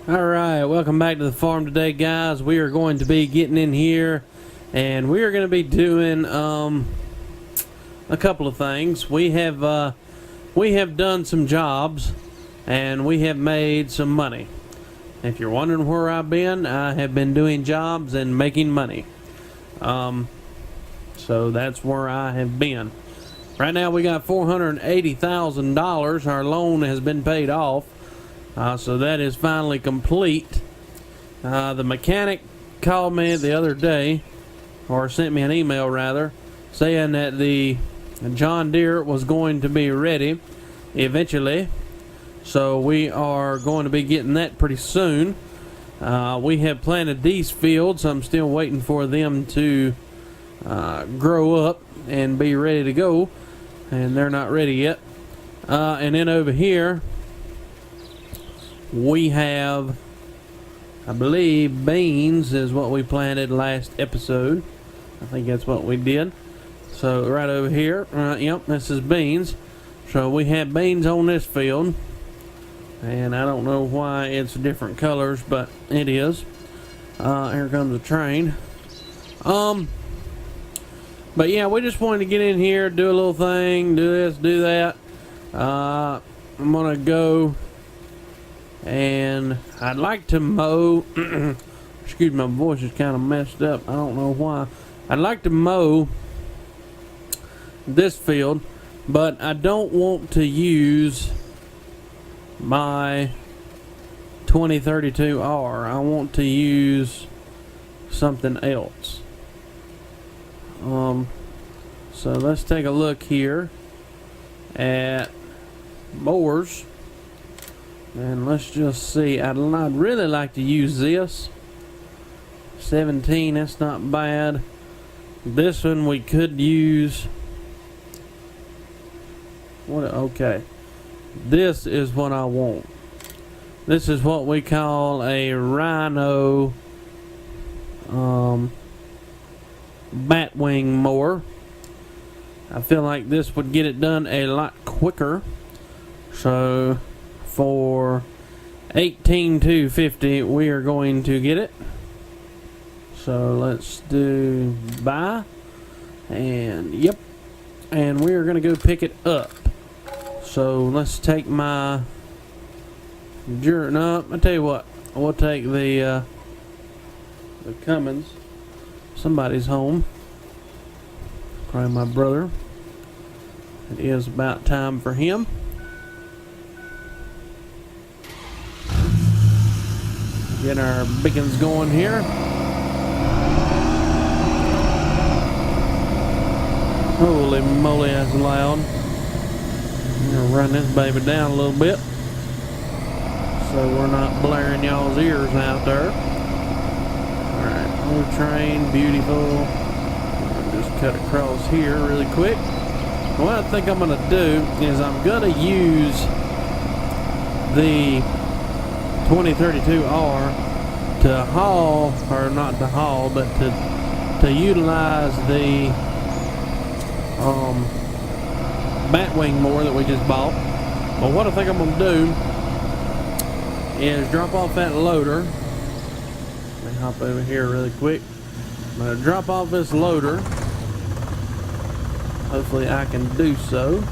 Alright, welcome back to the farm today, guys. We are going to be getting in here and we are going to be doing a couple of things. We have done some jobs and we have made some money. If you're wondering where I've been, I have been doing jobs and making money. So that's where I have been. Right now we got $480,000. Our loan has been paid off. So that is finally complete. The mechanic called me the other day, or sent me an email rather, saying that the John Deere was going to be ready eventually. So we are going to be getting that pretty soon. We have planted these fields. I'm still waiting for them to grow up and be ready to go, and they're not ready yet. And then over here we have, I believe, beans is what we planted last episode. I think that's what we did. So right over here, yep, this is beans. So we have beans on this field, and I don't know why it's different colors, but it is. Here comes the train. But yeah, we just wanted to get in here, do a little thing, do this, do that. I'm gonna go and I'd like to mow. Excuse me, my voice is kind of messed up. I don't know why. I'd like to mow this field, but I don't want to use my 2032R. I want to use something else. So let's take a look here at mowers. And let's just see. I'd really like to use this 17. That's not bad. This one we could use. What? Okay, this is what I want. This is what we call a Rhino batwing mower. I feel like this would get it done a lot quicker. So for $18,250 we are going to get it. So let's do buy, and yep, and we are going to go pick it up. So let's take my no, I tell you what, we'll take the Cummins. Somebody's home, probably my brother. It is about time for him. Get our beacons going here. Holy moly, that's loud. I'm gonna run this baby down a little bit so we're not blaring y'all's ears out there. Alright, blue train, beautiful. I'll just cut across here really quick. What I think I'm gonna do is I'm gonna use the 2032R to haul, or not to haul, but to utilize the batwing mower that we just bought. But what I think I'm going to do is drop off that loader. Let me hop over here really quick. I'm going to drop off this loader. Hopefully I can do so.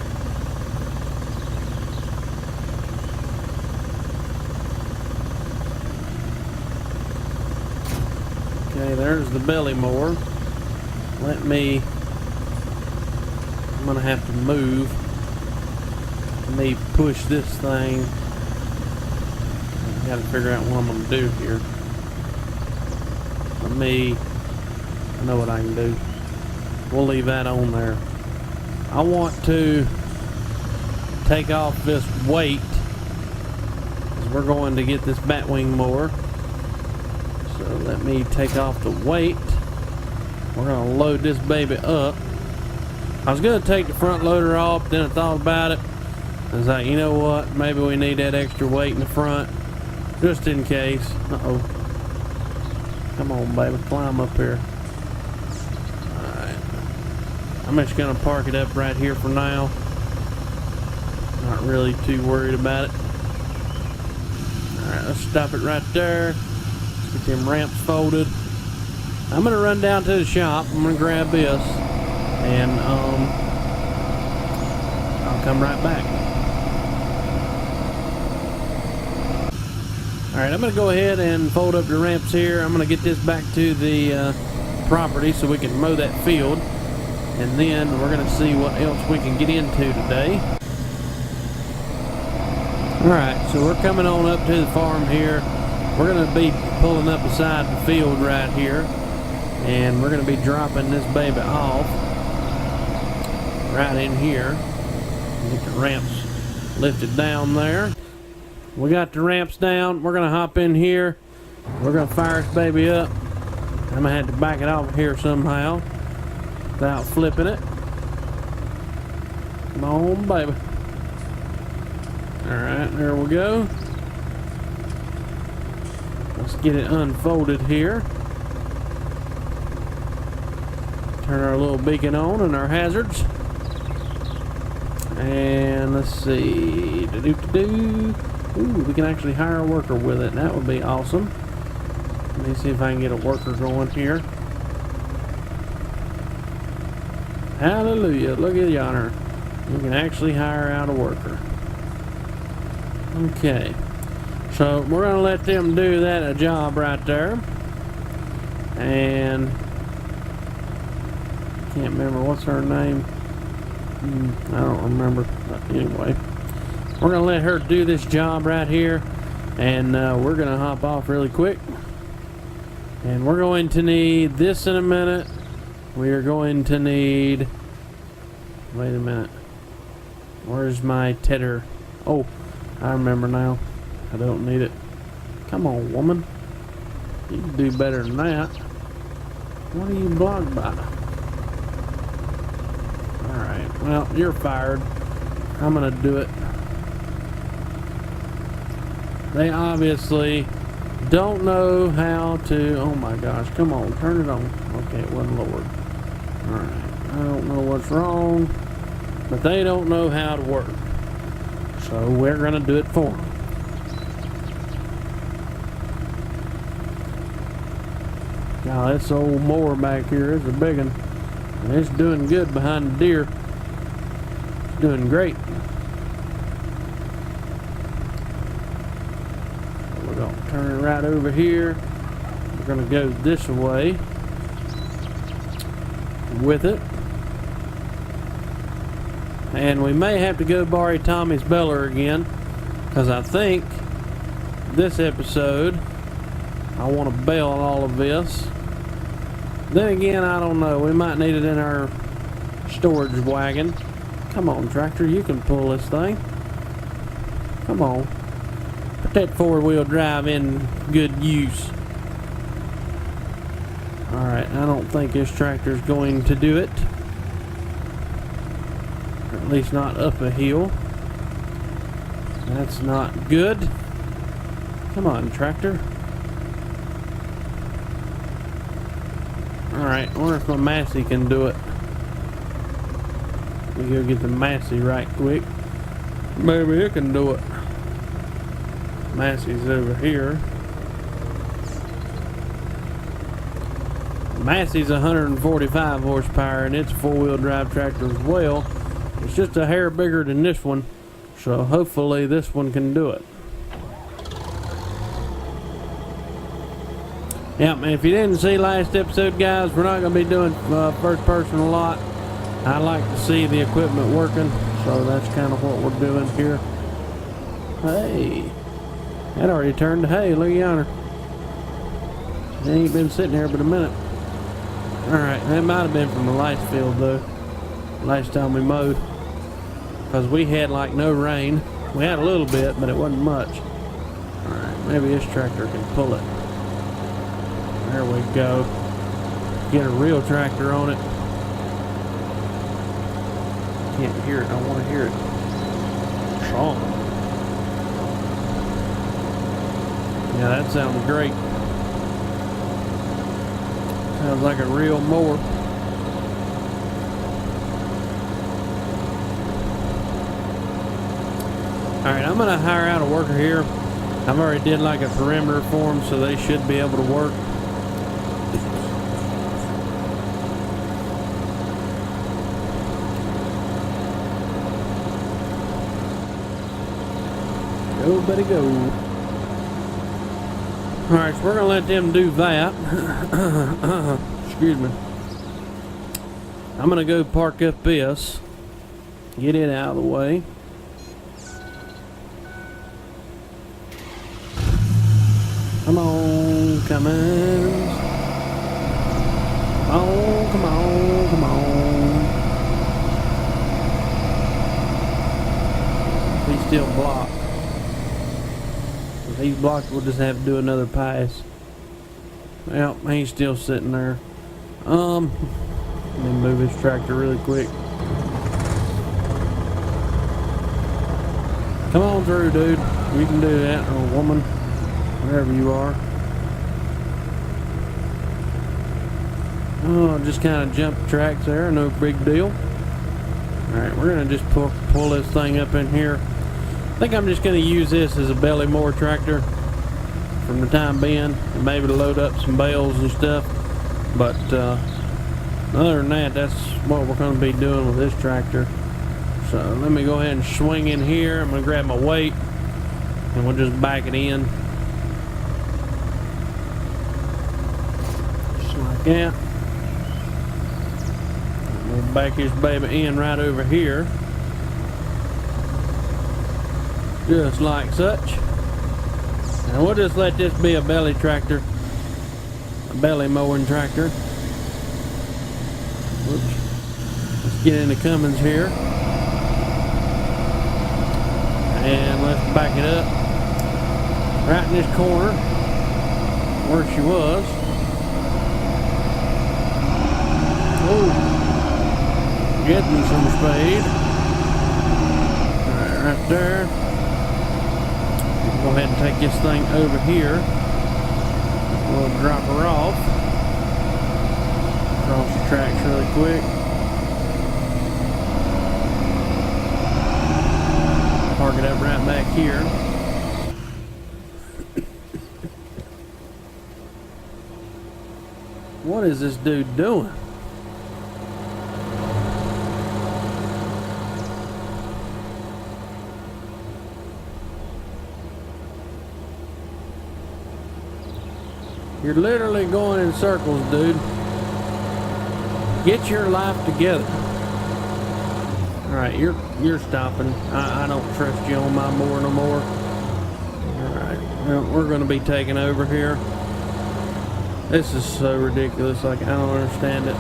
Okay, there's the belly mower. I'm gonna have to move. Let me push this thing. I gotta figure out what I'm gonna do here. I know what I can do. We'll leave that on there. I want to take off this weight, because we're going to get this batwing mower. So let me take off the weight. We're going to load this baby up. I was going to take the front loader off, then I thought about it. I was like, you know what? Maybe we need that extra weight in the front, just in case. Uh-oh. Come on, baby. Climb up here. Alright. I'm just going to park it up right here for now. Not really too worried about it. Alright, let's stop it right there. Let's get them ramps folded. I'm gonna run down to the shop. I'm gonna grab this, and I'll come right back. Alright, I'm gonna go ahead and fold up the ramps here. I'm gonna get this back to the property so we can mow that field, and then we're gonna see what else we can get into today. Alright, so we're coming on up to the farm here. We're gonna be pulling up beside the field right here, and we're gonna be dropping this baby off right in here. Get the ramps lifted down there. We got the ramps down. We're gonna hop in here. We're gonna fire this baby up. I'm gonna have to back it off here somehow without flipping it. Come on, baby. Alright, there we go. Let's get it unfolded here. Turn our little beacon on and our hazards. And let's see. Ooh, we can actually hire a worker with it. That would be awesome. Let me see if I can get a worker going here. Hallelujah. Look at yonder. We can actually hire out a worker. Okay. So we're going to let them do that job right there. And I can't remember what's her name. I don't remember. But anyway, we're going to let her do this job right here. And we're going to hop off really quick. And we're going to need this in a minute. We are going to need... Wait a minute. Where's my tedder? Oh, I remember now. I don't need it. Come on, woman. You can do better than that. What are you blocked by? Alright, well, you're fired. I'm gonna do it. They obviously don't know how to... Oh my gosh, come on, turn it on. Okay, it wasn't lowered. Alright, I don't know what's wrong, but they don't know how to work. So we're gonna do it for them. Now this old mower back here is a big one, and it's doing good behind the deer. It's doing great. We're gonna turn it right over here. We're gonna go this way with it, and we may have to go borrow Tommy's beller again, because I think this episode I want to bale all of this. Then again, I don't know. We might need it in our storage wagon. Come on, tractor. You can pull this thing. Come on. Put that four-wheel drive in good use. Alright, I don't think this tractor's going to do it. Or at least not up a hill. That's not good. Come on, tractor. Alright, I wonder if my Massey can do it. We go get the Massey right quick. Maybe it can do it. Massey's over here. Massey's 145 horsepower, and it's a four-wheel drive tractor as well. It's just a hair bigger than this one, so hopefully this one can do it. Yeah, and if you didn't see last episode, guys, we're not going to be doing first person a lot. I like to see the equipment working, so that's kind of what we're doing here. Hey, that already turned to hay. Look at yonder. It ain't been sitting here but a minute. Alright, that might have been from the last field, though. Last time we mowed. Because we had like no rain. We had a little bit, but it wasn't much. Alright, maybe this tractor can pull it. There we go. Get a real tractor on it. Can't hear it. I want to hear it. Song. Yeah, that sounds great. Sounds like a real mower. Alright, I'm going to hire out a worker here. I've already did like a perimeter for them, so they should be able to work. Go, buddy, go. Alright, so we're going to let them do that. Excuse me. I'm going to go park up this. Get it out of the way. Come on, come on. Oh, come on, come on. He's still blocked. If he's blocked, we'll just have to do another pass. Well, he's still sitting there. Let me move his tractor really quick. Come on through, dude. You can do that, or woman, wherever you are. Oh, just kind of jump the tracks there, no big deal. Alright, we're going to just pull this thing up in here. I think I'm just going to use this as a belly mower tractor from the time being, and maybe to load up some bales and stuff. But other than that, that's what we're going to be doing with this tractor. So let me go ahead and swing in here. I'm going to grab my weight and we'll just back it in. Just like that. We'll back this baby in right over here. Just like such. And we'll just let this be a belly tractor. A belly mowing tractor. Whoops. Let's get into Cummins here. And let's back it up. Right in this corner. Where she was. Oh. Getting some speed. Alright, right there. Go ahead and take this thing over here. We'll drop her off. Cross the tracks really quick. Park it up right back here. What is this dude doing? You're literally going in circles, dude. Get your life together. Alright, you're stopping. I don't trust you on my mower no more. Alright, well, we're going to be taking over here. This is so ridiculous. Like, I don't understand it.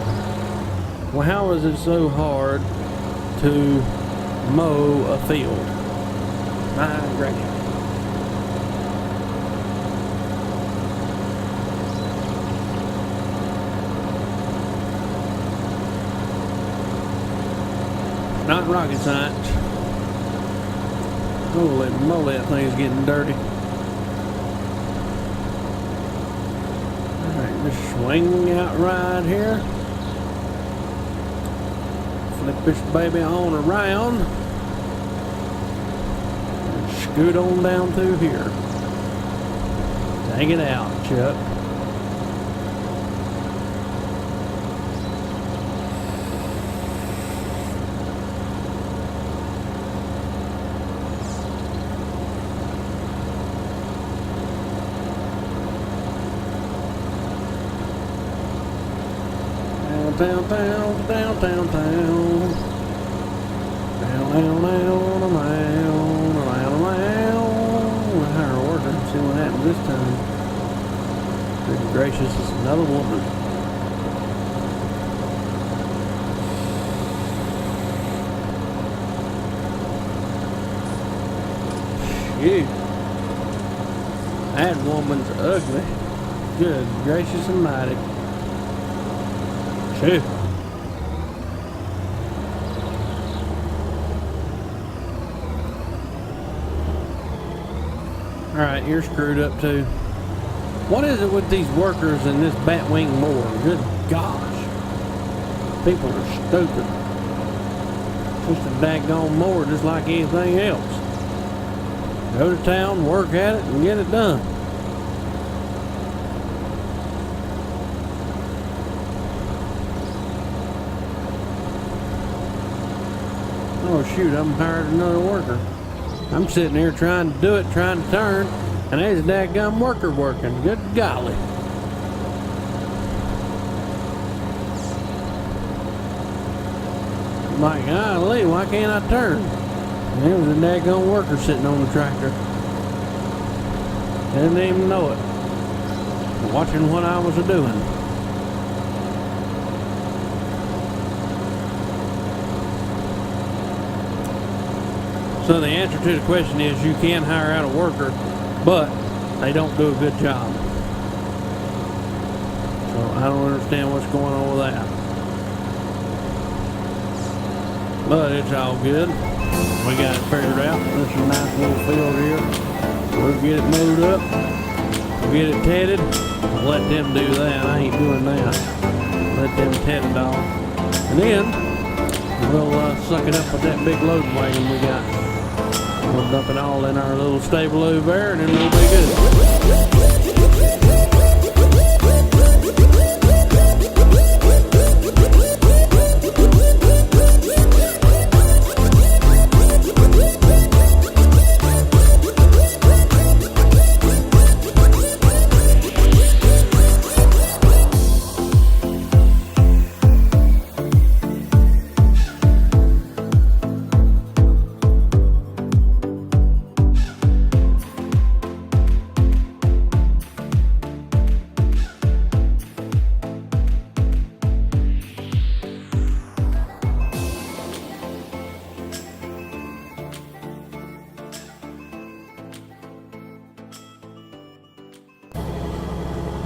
Well, how is it so hard to mow a field? My gracious. Not rocket science. Holy moly, that thing's getting dirty. Alright, just swing out right here. Flip this baby on around. And scoot on down through here. Take it out, Chuck. Down, down, down, down, down. Down, down, down, down, down, down. We'll hire a worker and see what happens this time. Good gracious, it's another woman. Shoot. That woman's ugly. Good gracious almighty. Shoot. Alright, you're screwed up too. What is it with these workers and this batwing mower? Good gosh. People are stupid. Just a daggone mower just like anything else. Go to town, work at it, and get it done. Oh shoot, I'm hired another worker. I'm sitting here trying to do it, trying to turn, and there's a dadgum worker working. Good golly. I'm like, golly, why can't I turn? And there was a dadgum worker sitting on the tractor. Didn't even know it. Watching what I was doing. So the answer to the question is you can hire out a worker, but they don't do a good job. So I don't understand what's going on with that. But it's all good. We got it figured out. This is a nice little field here. We'll get it mowed up. We'll get it tedded. We'll let them do that. I ain't doing that. Let them ted it off. And then we'll suck it up with that big load wagon we got. We'll dump it all in our little stable over there, and then we'll be good.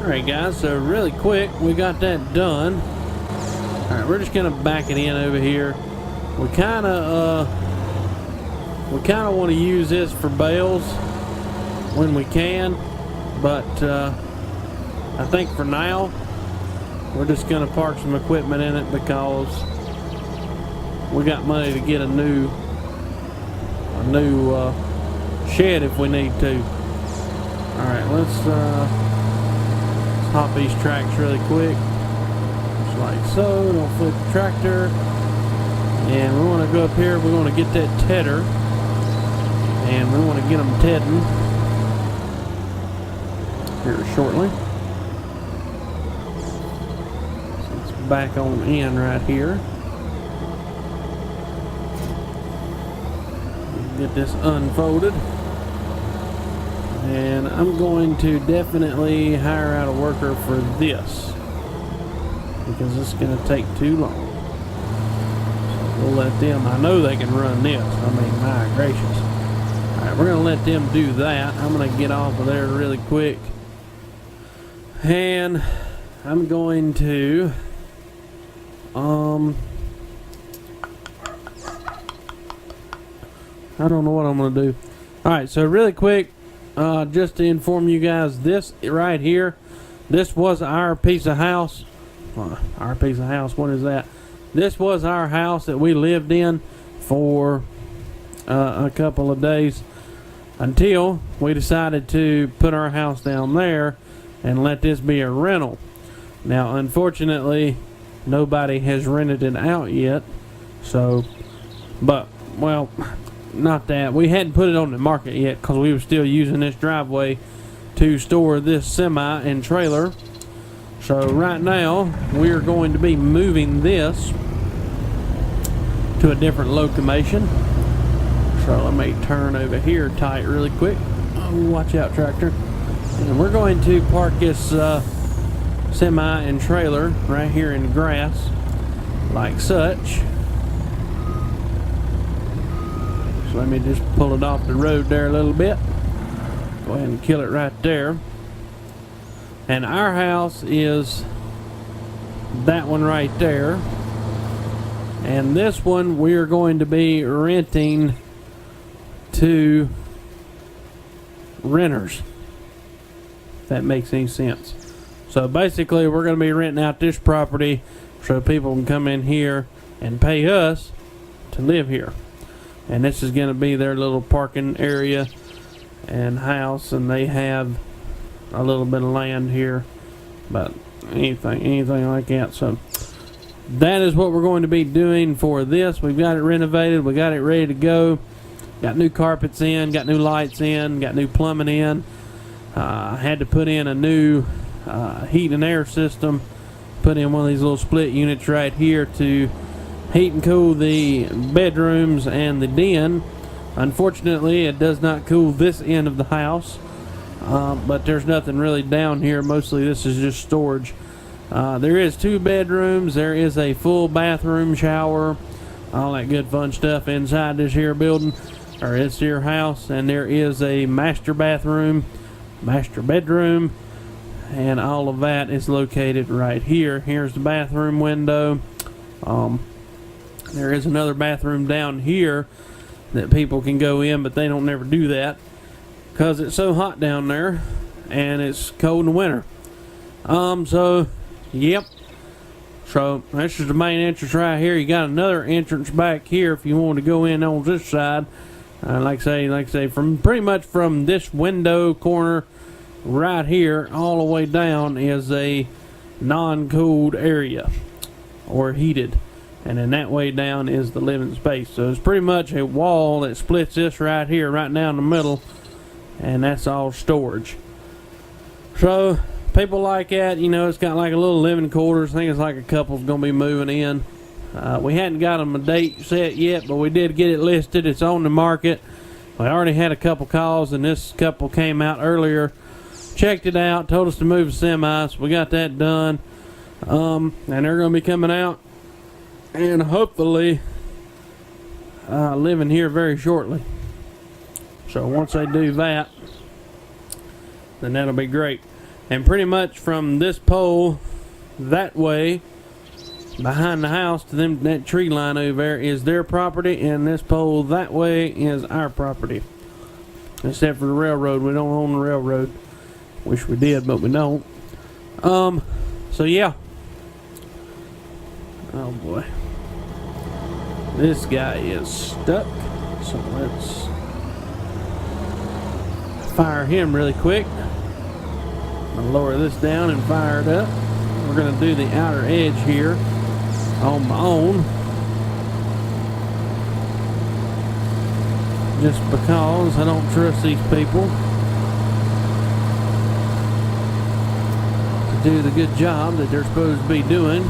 Alright guys, so really quick, we got that done. Alright, we're just gonna back it in over here. We kinda want to use this for bales when we can, but I think for now we're just gonna park some equipment in it because we got money to get a new shed if we need to. Alright, let's hop these tracks really quick, just like so. Don't flip the tractor, and we want to go up here. We want to get that tedder, and we want to get them tedding here shortly. So it's back on in right here. Get this unfolded. And I'm going to definitely hire out a worker for this because it's going to take too long. So we'll let them, I know they can run this. I mean, my gracious. Alright, we're going to let them do that. I'm going to get off of there really quick. And I'm going to, I don't know what I'm going to do. Alright, so really quick, just to inform you guys, this right here, this was our piece of house. Our piece of house, what is that? This was our house that we lived in for a couple of days until we decided to put our house down there and let this be a rental. Now, unfortunately, nobody has rented it out yet. So, but, well, not that. We hadn't put it on the market yet because we were still using this driveway to store this semi and trailer. So right now we are going to be moving this to a different location. So let me turn over here tight really quick. Oh, watch out, tractor. And we're going to park this semi and trailer right here in the grass like such. So let me just pull it off the road there a little bit. Go ahead and kill it right there. And our house is that one right there. And this one we are going to be renting to renters, if that makes any sense. So basically we're going to be renting out this property so people can come in here and pay us to live here. And this is going to be their little parking area and house, and they have a little bit of land here, but anything like that. So that is what we're going to be doing for this. We've got it renovated, we got it ready to go, got new carpets in, got new lights in, got new plumbing in. I had to put in a new heat and air system, put in one of these little split units right here to heat and cool the bedrooms and the den. Unfortunately, it does not cool this end of the house, but there's nothing really down here. Mostly this is just storage. There is 2 bedrooms, there is a full bathroom, shower, all that good fun stuff inside this here building, or this here house, and there is a master bathroom, master bedroom, and all of that is located right here. Here's the bathroom window. There is another bathroom down here that people can go in, but they don't never do that because it's so hot down there and it's cold in the winter. So yep, so this is the main entrance right here. You got another entrance back here if you want to go in on this side. Like I say, from pretty much from this window corner right here all the way down is a non-cooled area or heated, and then that way down is the living space. So it's pretty much a wall that splits this right here, right down the middle, and that's all storage. So people like that, you know, it's got like a little living quarters. I think it's like a couple's gonna be moving in. We hadn't got them a date set yet, but we did get it listed. It's on the market. We already had a couple calls, and this couple came out earlier, checked it out, told us to move the semi, so we got that done. And they're going to be coming out and hopefully living here very shortly. So once they do that, then that'll be great. And pretty much from this pole that way behind the house to them, that tree line over there is their property, and this pole that way is our property, except for the railroad. We don't own the railroad. Wish we did, but we don't. So yeah. Oh boy, this guy is stuck, so let's fire him really quick. I'll lower this down and fire it up. We're going to do the outer edge here on my own, just because I don't trust these people to do the good job that they're supposed to be doing.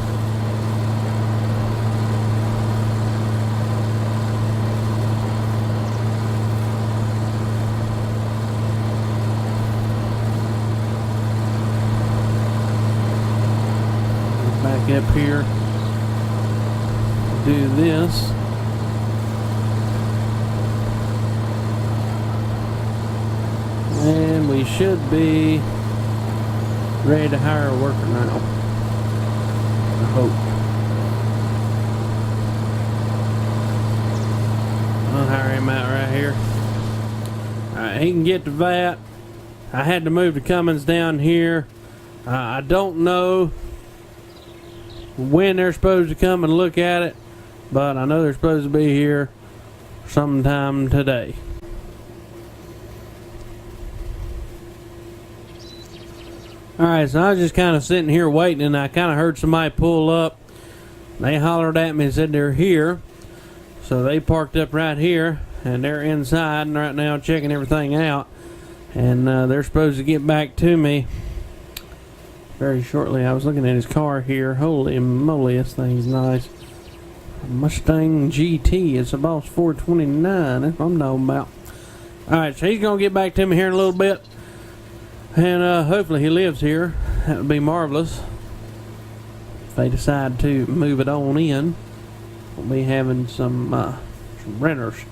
Back up here, do this, and we should be ready to hire a worker now, I hope. I'll hire him out right here. Alright, he can get to that. I had to move the Cummins down here. I don't know when they're supposed to come and look at it, but I know they're supposed to be here sometime today. Alright, so I was just kind of sitting here waiting, and I kind of heard somebody pull up. They hollered at me and said they're here, so they parked up right here, and they're inside and right now checking everything out, and they're supposed to get back to me very shortly. I was looking at his car here. Holy moly, this thing's nice. Mustang GT. It's a Boss 429. That's what I'm talking about. Alright, so he's going to get back to me here in a little bit. And hopefully he lives here. That would be marvelous. If they decide to move it on in, we'll be having some renters.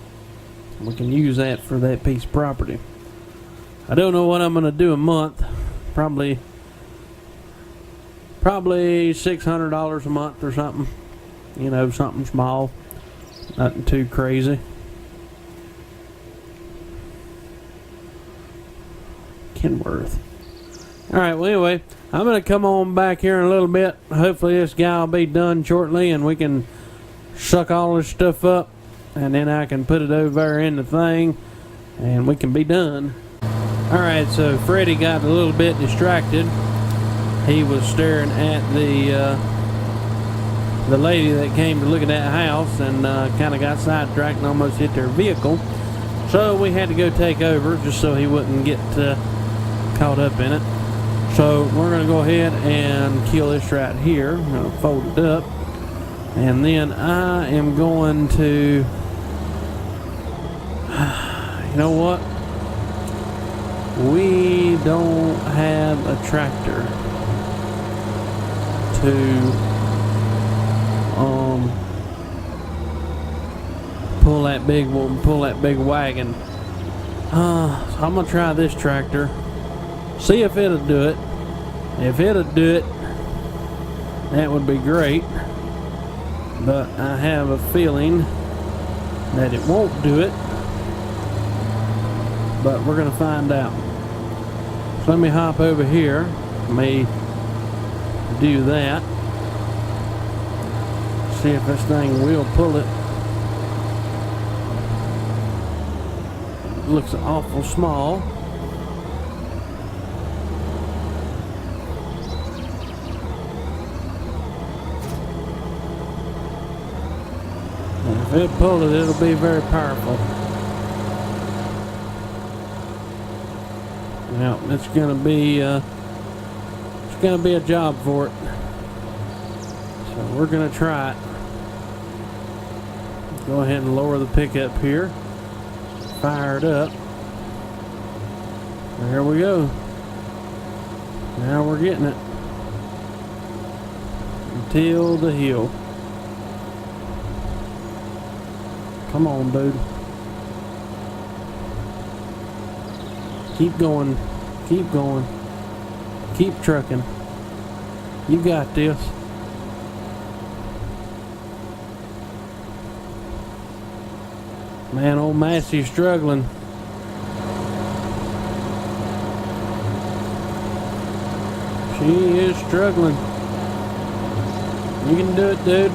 We can use that for that piece of property. I don't know what I'm going to do a month. Probably $600 a month or something. You know, something small. Nothing too crazy. Kenworth. Alright, well anyway, I'm going to come on back here in a little bit. Hopefully this guy will be done shortly and we can suck all this stuff up, and then I can put it over there in the thing and we can be done. Alright, so Freddie got a little bit distracted. He was staring at the lady that came to look at that house and kind of got sidetracked and almost hit their vehicle. So we had to go take over just so he wouldn't get caught up in it. So we're going to go ahead and kill this right here. I'm going to fold it up. And then I am going to... You know what? We don't have a tractor to pull that big wagon. So I'm gonna try this tractor, see if it'll do it. If it'll do it, that would be great, but I have a feeling that it won't do it, but we're gonna find out. So let me hop over here, may do that, see if this thing will pull it. Looks awful small. And if it pulls it, it'll be very powerful. Now it's gonna be a job for it. So we're gonna try it. Go ahead and lower the pickup here. Fire it up. There we go. Now we're getting it. Until the hill. Come on, dude. Keep going. Keep going. Keep trucking. You got this. Man, old Massey's struggling. She is struggling. You can do it, dude.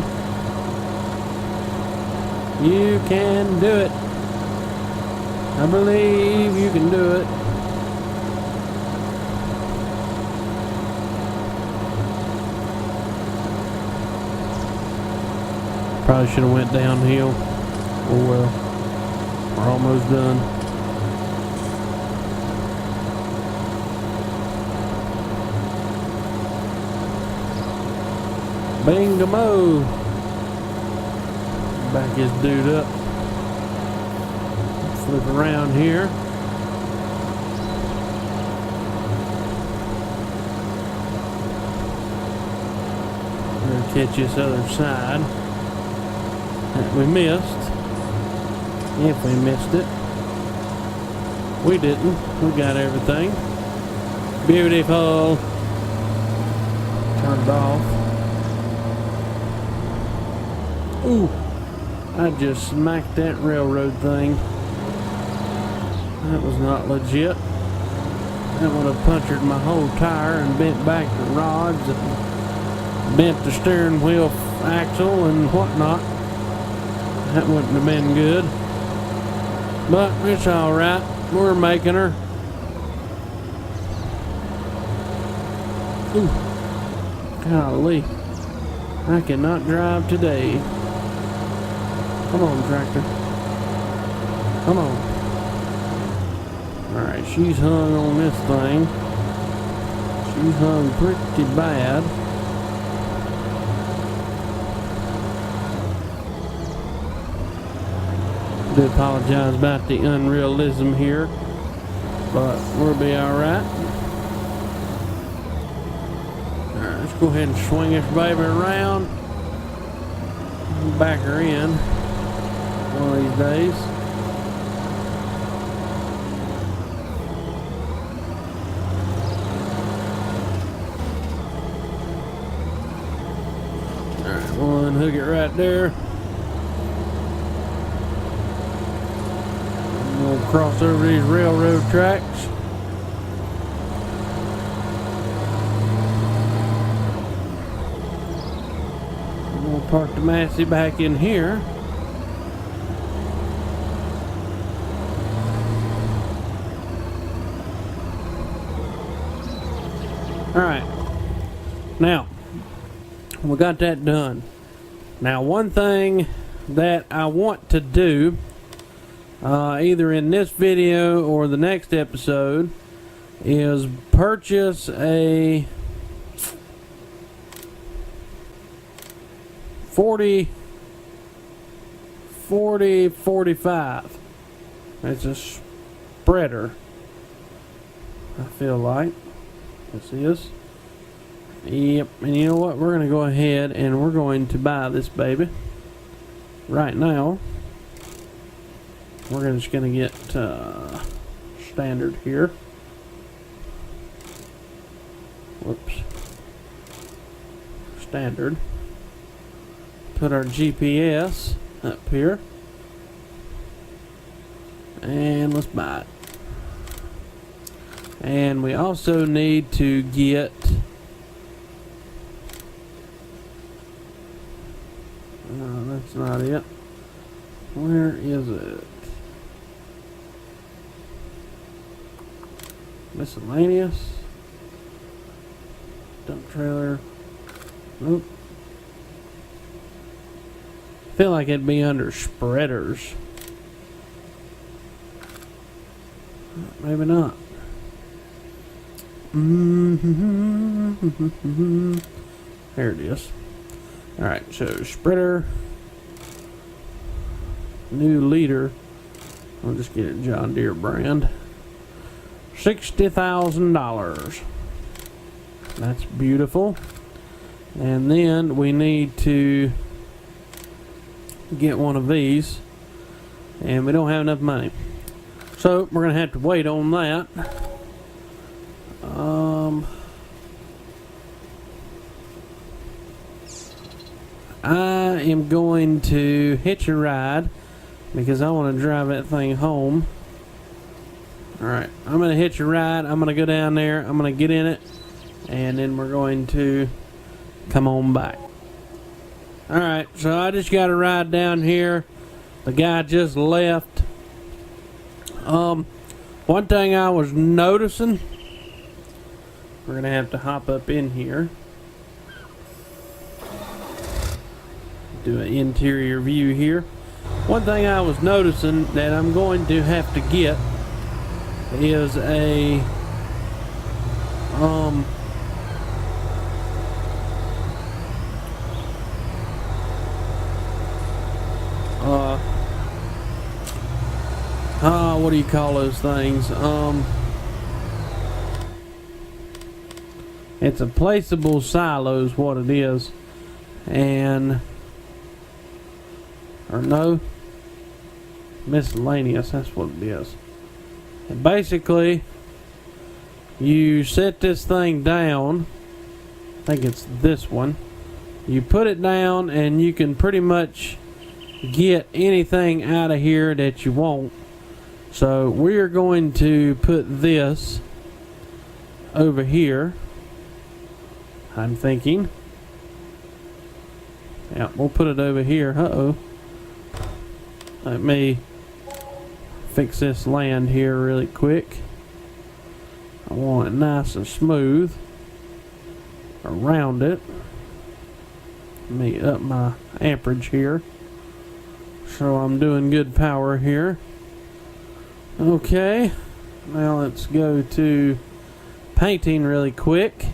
You can do it. I believe you can do it. Probably should have went downhill. Oh well. We're almost done. Bing-a-mo. Back his dude up. Flip around here. We're gonna catch this other side that we missed. If we missed it. We didn't. We got everything. Beautiful. Turned off. Ooh. I just smacked that railroad thing. That was not legit. That would have punctured my whole tire and bent back the rods and bent the steering wheel axle and whatnot. That wouldn't have been good. But it's alright. We're making her. Ooh. Golly. I cannot drive today. Come on, tractor. Come on. Alright, she's hung on this thing. She's hung pretty bad. I do apologize about the unrealism here, but we'll be alright. Alright, let's go ahead and swing this baby around. Back her in one of these days. Alright, we'll unhook it right there. We'll cross over these railroad tracks. We'll park the Massey back in here. Alright. Now, we got that done. Now, one thing that I want to do, either in this video or the next episode, is purchase a 45. It's a spreader, I feel like. This is. Yep, and you know what? We're going to go ahead and we're going to buy this baby. Right now, we're just going to get standard here. Whoops. Standard. Put our GPS up here. And let's buy it. And we also need to get no, that's not it. Where is it? Miscellaneous. Dump trailer. Nope. I feel like it'd be under spreaders. Maybe not. There it is. Alright, so spreader. New leader. I'll just get a John Deere brand. $60,000. That's beautiful. And then we need to get one of these. And we don't have enough money. So we're going to have to wait on that. I am going to hitch a ride because I want to drive that thing home. Alright, I'm going to hitch a ride. I'm going to go down there. I'm going to get in it. And then we're going to come on back. Alright, so I just got a ride down here. The guy just left. One thing I was noticing, we're going to have to hop up in here. Do an interior view here. One thing I was noticing that I'm going to have to get is a what do you call those things? It's a placeable silo is what it is. And or no, miscellaneous, that's what it is. And basically, you set this thing down. I think it's this one. You put it down and you can pretty much get anything out of here that you want. So we're going to put this over here, I'm thinking. Yeah, we'll put it over here. Uh-oh. Let me fix this land here really quick. I want it nice and smooth around it. Let me up my amperage here so I'm doing good power here. Okay, now let's go to painting really quick,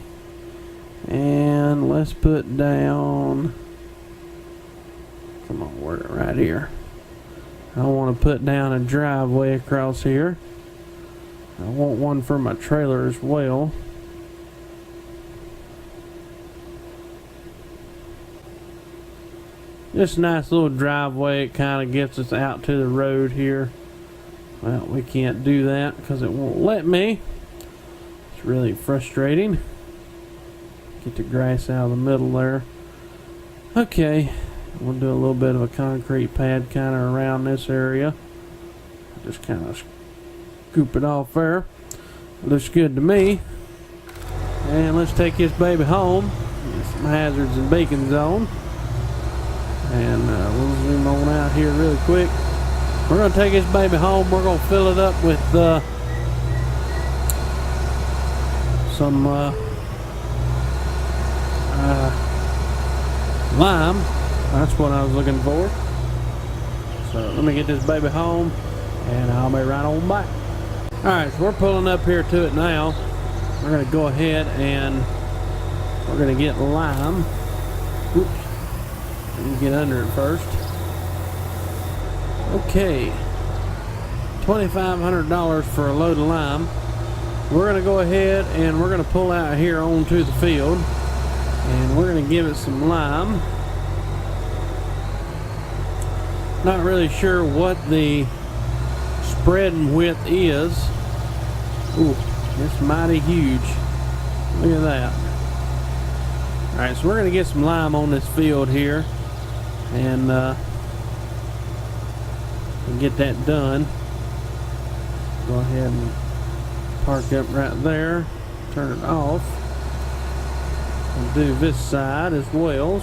and let's put down, come on, we're right here. I want to put down a driveway across here. I want one for my trailer as well. Just a nice little driveway. It kind of gets us out to the road here. Well, we can't do that because it won't let me. It's really frustrating. Get the grass out of the middle there. Okay, we'll do a little bit of a concrete pad kind of around this area. Just kind of scoop it off there. Looks good to me. And let's take this baby home. Get some hazards and beacons on. And we'll zoom on out here really quick. We're going to take this baby home. We're going to fill it up with some lime. That's what I was looking for. So let me get this baby home and I'll be right on back. Alright, so we're pulling up here to it now. We're going to go ahead and we're going to get lime. Oops. Let me get under it first. Okay. $2,500 for a load of lime. We're going to go ahead and we're going to pull out here onto the field and we're going to give it some lime. Not really sure what the spreading width is. Ooh, it's mighty huge. Look at that. Alright, so we're going to get some lime on this field here and get that done. Go ahead and park up right there, turn it off, and do this side as well.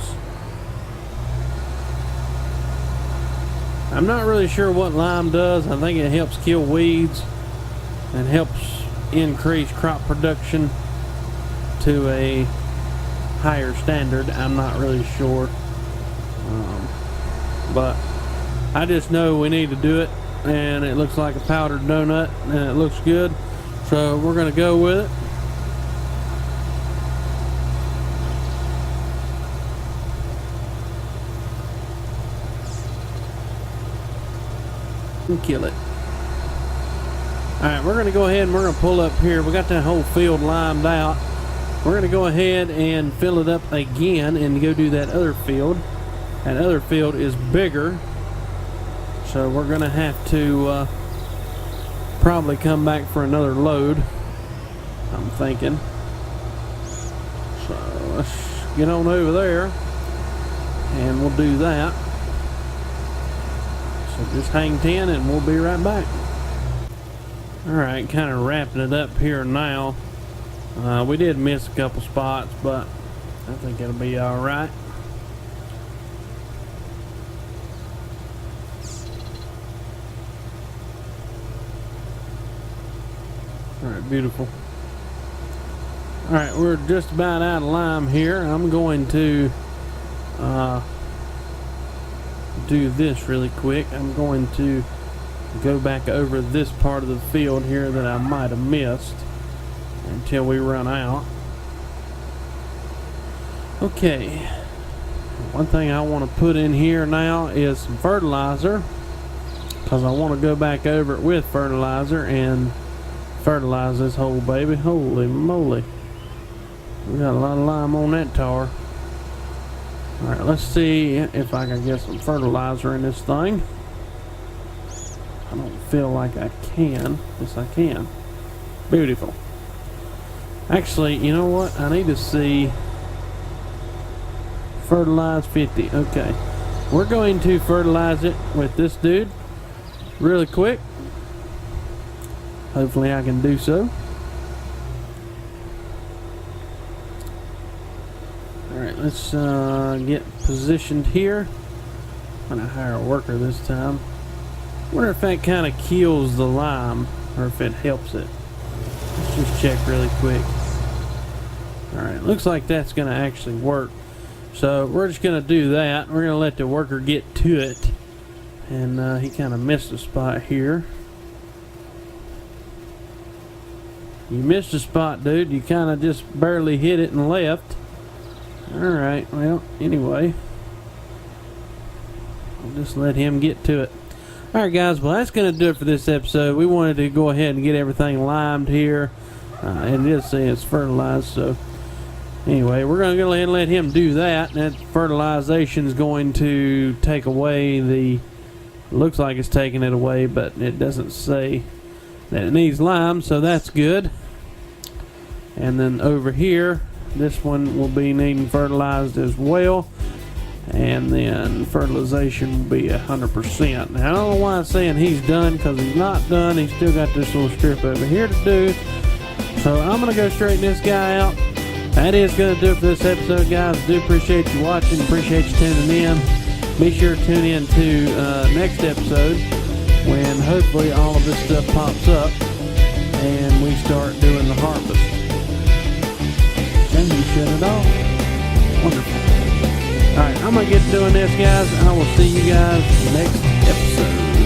I'm not really sure what lime does. I think it helps kill weeds and helps increase crop production to a higher standard. I'm not really sure, but I just know we need to do it, and it looks like a powdered donut and it looks good, so we're going to go with it. And kill it. Alright, we're going to go ahead and we're going to pull up here. We got that whole field limed out. We're going to go ahead and fill it up again and go do that other field. That other field is bigger, so we're going to have to probably come back for another load, I'm thinking. So let's get on over there and we'll do that. So just hang 10 and we'll be right back. Alright, kind of wrapping it up here now. We did miss a couple spots, but I think it'll be alright. Alright, beautiful. Alright, we're just about out of lime here. I'm going to do this really quick. I'm going to go back over this part of the field here that I might have missed until we run out. Okay, one thing I want to put in here now is some fertilizer, because I want to go back over it with fertilizer and fertilize this whole baby. Holy moly, we got a lot of lime on that tar. Alright, let's see if I can get some fertilizer in this thing. I don't feel like I can. Yes, I can. Beautiful. Actually, you know what? I need to see fertilize 50. Okay. We're going to fertilize it with this dude really quick. Hopefully I can do so. Alright, let's get positioned here. I'm going to hire a worker this time. Wonder if that kind of kills the lime or if it helps it. Let's just check really quick. Alright, looks like that's going to actually work. So we're just going to do that. We're going to let the worker get to it. And he kind of missed a spot here. You missed a spot, dude. You kind of just barely hit it and left. Alright, well, anyway. I'll just let him get to it. Alright guys, well that's going to do it for this episode. We wanted to go ahead and get everything limed here. And it is saying it's fertilized, so anyway, we're going to go ahead and let him do that. That fertilization is going to take away the, looks like it's taking it away, but it doesn't say that it needs lime, so that's good. And then over here, this one will be needing fertilized as well. And then fertilization will be 100%. Now I don't know why I'm saying he's done, because he's not done. He's still got this little strip over here to do. So I'm going to go straighten this guy out. That is going to do it for this episode, guys. I do appreciate you watching. Appreciate you tuning in. Be sure to tune in to next episode when hopefully all of this stuff pops up and we start doing the harvest. And you shut it off. Wonderful. Alright, I'm going to get doing this, guys. I will see you guys next episode.